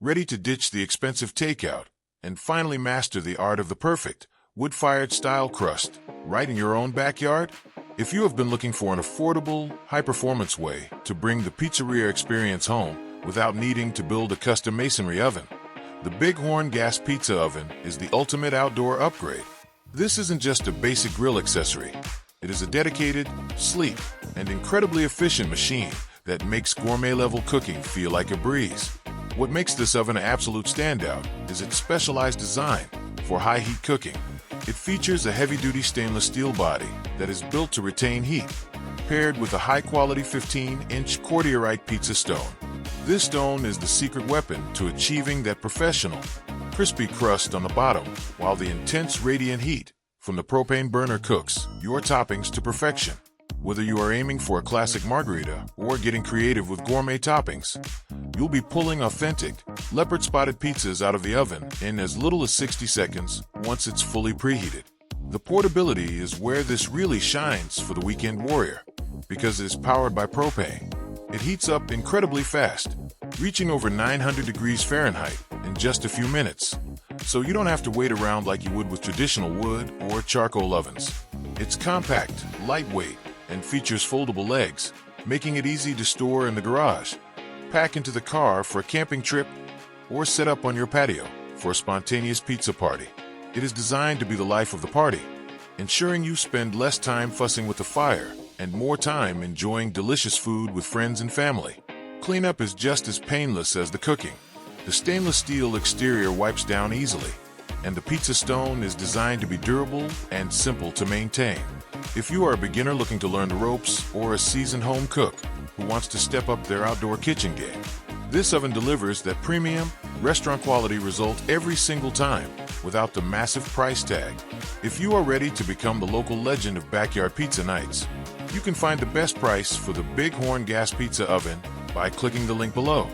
Ready to ditch the expensive takeout and finally master the art of the perfect wood-fired style crust right in your own backyard? If you have been looking for an affordable, high-performance way to bring the pizzeria experience home without needing to build a custom masonry oven, the Bighorn Gas Pizza Oven is the ultimate outdoor upgrade. This isn't just a basic grill accessory. It is a dedicated, sleek, and incredibly efficient machine that makes gourmet-level cooking feel like a breeze. What makes this oven an absolute standout is its specialized design for high-heat cooking. It features a heavy-duty stainless steel body that is built to retain heat, paired with a high-quality 15-inch cordierite pizza stone. This stone is the secret weapon to achieving that professional, crispy crust on the bottom, while the intense radiant heat from the propane burner cooks your toppings to perfection. Whether you are aiming for a classic margarita or getting creative with gourmet toppings, you'll be pulling authentic, leopard-spotted pizzas out of the oven in as little as 60 seconds once it's fully preheated. The portability is where this really shines for the weekend warrior, because it is powered by propane. It heats up incredibly fast, reaching over 900 degrees Fahrenheit in just a few minutes, so you don't have to wait around like you would with traditional wood or charcoal ovens. It's compact, lightweight, and features foldable legs, making it easy to store in the garage, pack into the car for a camping trip, or set up on your patio for a spontaneous pizza party. It is designed to be the life of the party, ensuring you spend less time fussing with the fire and more time enjoying delicious food with friends and family. Cleanup is just as painless as the cooking. The stainless steel exterior wipes down easily, and the pizza stone is designed to be durable and simple to maintain. If you are a beginner looking to learn the ropes or a seasoned home cook who wants to step up their outdoor kitchen game, this oven delivers that premium, restaurant-quality result every single time without the massive price tag. If you are ready to become the local legend of backyard pizza nights, you can find the best price for the Bighorn Gas Pizza Oven by clicking the link below.